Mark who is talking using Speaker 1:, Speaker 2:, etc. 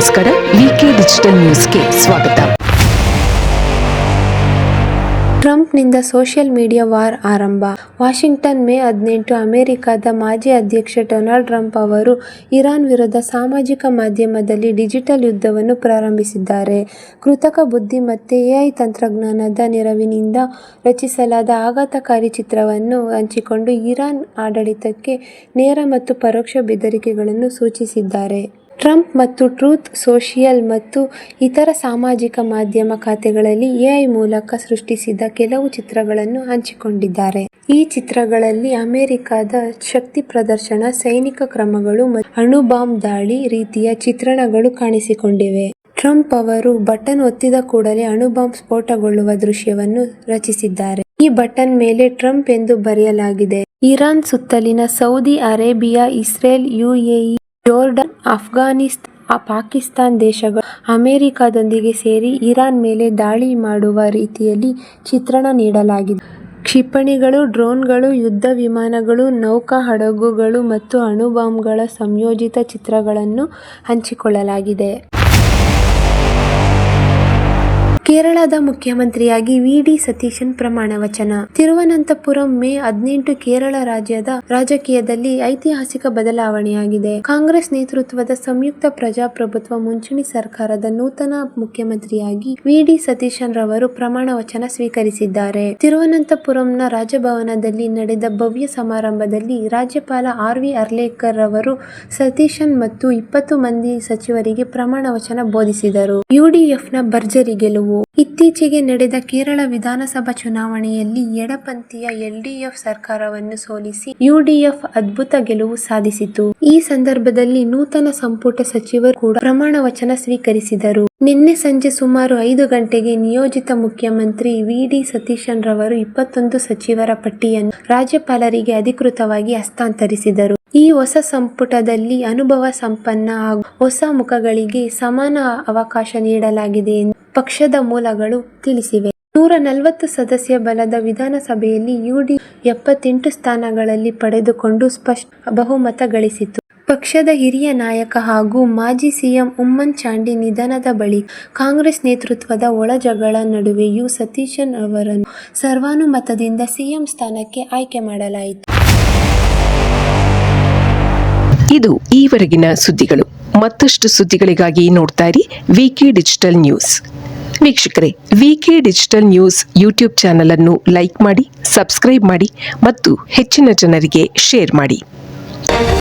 Speaker 1: ನಮಸ್ಕಾರ. ವಿಕೆ ಡಿಜಿಟಲ್ ನ್ಯೂಸ್ಗೆ ಸ್ವಾಗತ.
Speaker 2: ಟ್ರಂಪ್ನಿಂದ ಸೋಷಿಯಲ್ ಮೀಡಿಯಾ ವಾರ್ ಆರಂಭ. ವಾಷಿಂಗ್ಟನ್, ಮೇ 18. ಅಮೆರಿಕದ ಮಾಜಿ ಅಧ್ಯಕ್ಷ ಡೊನಾಲ್ಡ್ ಟ್ರಂಪ್ ಅವರು ಇರಾನ್ ವಿರುದ್ಧ ಸಾಮಾಜಿಕ ಮಾಧ್ಯಮದಲ್ಲಿ ಡಿಜಿಟಲ್ ಯುದ್ಧವನ್ನು ಪ್ರಾರಂಭಿಸಿದ್ದಾರೆ. ಕೃತಕ ಬುದ್ಧಿಮತ್ತೆ ಎಐ ತಂತ್ರಜ್ಞಾನದ ನೆರವಿನಿಂದ ರಚಿಸಲಾದ ಆಘಾತಕಾರಿ ಚಿತ್ರವನ್ನು ಹಂಚಿಕೊಂಡು ಇರಾನ್ ಆಡಳಿತಕ್ಕೆ ನೇರ ಮತ್ತು ಪರೋಕ್ಷ ಬೆದರಿಕೆಗಳನ್ನು ಸೂಚಿಸಿದ್ದಾರೆ. ಟ್ರಂಪ್ ಮತ್ತು ಟ್ರೂತ್ ಸೋಷಿಯಲ್ ಮತ್ತು ಇತರ ಸಾಮಾಜಿಕ ಮಾಧ್ಯಮ ಖಾತೆಗಳಲ್ಲಿ ಎಐ ಮೂಲಕ ಸೃಷ್ಟಿಸಿದ ಕೆಲವು ಚಿತ್ರಗಳನ್ನು ಹಂಚಿಕೊಂಡಿದ್ದಾರೆ. ಈ ಚಿತ್ರಗಳಲ್ಲಿ ಅಮೆರಿಕದ ಶಕ್ತಿ ಪ್ರದರ್ಶನ, ಸೈನಿಕ ಕ್ರಮಗಳು ಮತ್ತು ಅಣುಬಾಂಬ್ ದಾಳಿ ರೀತಿಯ ಚಿತ್ರಣಗಳು ಕಾಣಿಸಿಕೊಂಡಿವೆ. ಟ್ರಂಪ್ ಅವರು ಬಟನ್ ಒತ್ತಿದ ಕೂಡಲೇ ಅಣುಬಾಂಬ್ ಸ್ಫೋಟಗೊಳ್ಳುವ ದೃಶ್ಯವನ್ನು ರಚಿಸಿದ್ದಾರೆ. ಈ ಬಟನ್ ಮೇಲೆ ಟ್ರಂಪ್ ಎಂದು ಬರೆಯಲಾಗಿದೆ. ಇರಾನ್ ಸುತ್ತಲಿನ Saudi Arabia, Israel, UAE, Jordan, Afghanistan, Pakistan ದೇಶಗಳು ಅಮೆರಿಕದೊಂದಿಗೆ ಸೇರಿ ಇರಾನ್ ಮೇಲೆ ದಾಳಿ ಮಾಡುವ ರೀತಿಯಲ್ಲಿ ಚಿತ್ರಣ ನೀಡಲಾಗಿದೆ. ಕ್ಷಿಪಣಿಗಳು, ಡ್ರೋನ್ಗಳು, ಯುದ್ಧ ವಿಮಾನಗಳು, ನೌಕಾ ಹಡಗುಗಳು ಮತ್ತು ಅಣುಬಾಂಬ್ಗಳ ಸಂಯೋಜಿತ ಚಿತ್ರಗಳನ್ನು ಹಂಚಿಕೊಳ್ಳಲಾಗಿದೆ. ಕೇರಳದ ಮುಖ್ಯಮಂತ್ರಿಯಾಗಿ ವಿ.ಡಿ. ಸತೀಶನ್ ಪ್ರಮಾಣ ವಚನ. ತಿರುವನಂತಪುರಂ, ಮೇ 18. ಕೇರಳ ರಾಜ್ಯದ ರಾಜಕೀಯದಲ್ಲಿ ಐತಿಹಾಸಿಕ ಬದಲಾವಣೆಯಾಗಿದೆ. ಕಾಂಗ್ರೆಸ್ ನೇತೃತ್ವದ ಸಂಯುಕ್ತ ಪ್ರಜಾಪ್ರಭುತ್ವ ಮುಂಚೂಣಿ ಸರ್ಕಾರದ ನೂತನ ಮುಖ್ಯಮಂತ್ರಿಯಾಗಿ ವಿ.ಡಿ. ಸತೀಶನ್ ರವರು ಪ್ರಮಾಣ ವಚನ ಸ್ವೀಕರಿಸಿದ್ದಾರೆ. ತಿರುವನಂತಪುರಂನ ರಾಜಭವನದಲ್ಲಿ ನಡೆದ ಭವ್ಯ ಸಮಾರಂಭದಲ್ಲಿ ರಾಜ್ಯಪಾಲ ಆರ್. ವಿ. ಅರ್ಲೇಕರ್ ರವರು ಸತೀಶನ್ ಮತ್ತು 20 ಮಂದಿ ಸಚಿವರಿಗೆ ಪ್ರಮಾಣ ವಚನ ಬೋಧಿಸಿದರು. ಯುಡಿಎಫ್ನ ಭರ್ಜರಿ ಗೆಲುವು. ಇತ್ತೀಚೆಗೆ ನಡೆದ ಕೇರಳ ವಿಧಾನಸಭಾ ಚುನಾವಣೆಯಲ್ಲಿ ಎಡಪಂಥೀಯ ಎಲ್ಡಿಎಫ್ ಸರ್ಕಾರವನ್ನು ಸೋಲಿಸಿ ಯುಡಿಎಫ್ ಅದ್ಭುತ ಗೆಲುವು ಸಾಧಿಸಿತು. ಈ ಸಂದರ್ಭದಲ್ಲಿ ನೂತನ ಸಂಪುಟ ಸಚಿವರು ಕೂಡ ಪ್ರಮಾಣ ವಚನ ಸ್ವೀಕರಿಸಿದರು. ನಿನ್ನೆ ಸಂಜೆ ಸುಮಾರು 5 ಗಂಟೆಗೆ ನಿಯೋಜಿತ ಮುಖ್ಯಮಂತ್ರಿ ವಿ.ಡಿ. ಸತೀಶನ್ ರವರು 21 ಸಚಿವರ ಪಟ್ಟಿಯನ್ನು ರಾಜ್ಯಪಾಲರಿಗೆ ಅಧಿಕೃತವಾಗಿ ಹಸ್ತಾಂತರಿಸಿದರು. ಈ ಹೊಸ ಸಂಪುಟದಲ್ಲಿ ಅನುಭವ ಸಂಪನ್ನ ಹಾಗೂ ಹೊಸ ಮುಖಗಳಿಗೆ ಸಮಾನ ಅವಕಾಶ ನೀಡಲಾಗಿದೆ ಎಂದು ಪಕ್ಷದ ಮೂಲಗಳು ತಿಳಿಸಿವೆ. 140 ಸದಸ್ಯ ಬಲದ ವಿಧಾನಸಭೆಯಲ್ಲಿ ಯುಡಿಎಫ್ 78 ಸ್ಥಾನಗಳಲ್ಲಿ ಪಡೆದುಕೊಂಡು ಸ್ಪಷ್ಟ ಬಹುಮತ ಗಳಿಸಿತು. ಪಕ್ಷದ ಹಿರಿಯ ನಾಯಕ ಹಾಗೂ ಮಾಜಿ ಸಿಎಂ ಉಮ್ಮನ್ ಚಾಂಡಿ ನಿಧನದ ಬಳಿಕ ಕಾಂಗ್ರೆಸ್ ನೇತೃತ್ವದ ಒಳಜಗಳ ನಡುವೆಯೂ ಸತೀಶನ್ ಅವರನ್ನು ಸರ್ವಾನುಮತದಿಂದ ಸಿಎಂ ಸ್ಥಾನಕ್ಕೆ ಆಯ್ಕೆ ಮಾಡಲಾಯಿತು.
Speaker 1: ಇದು ಈವರೆಗಿನ ಸುದ್ದಿಗಳು. ಮತ್ತಷ್ಟು ಸುದ್ದಿಗಳಿಗಾಗಿ ನೋಡ್ತಾ ಇರಿ ವಿಕೆ ಡಿಜಿಟಲ್ ನ್ಯೂಸ್. ವೀಕ್ಷಕರೇ, ವಿಕೆ ಡಿಜಿಟಲ್ ನ್ಯೂಸ್ ಯೂಟ್ಯೂಬ್ ಚಾನಲ್ ಅನ್ನು ಲೈಕ್ ಮಾಡಿ, ಸಬ್ಸ್ಕ್ರೈಬ್ ಮಾಡಿ ಮತ್ತು ಹೆಚ್ಚಿನ ಜನರಿಗೆ ಶೇರ್ ಮಾಡಿ.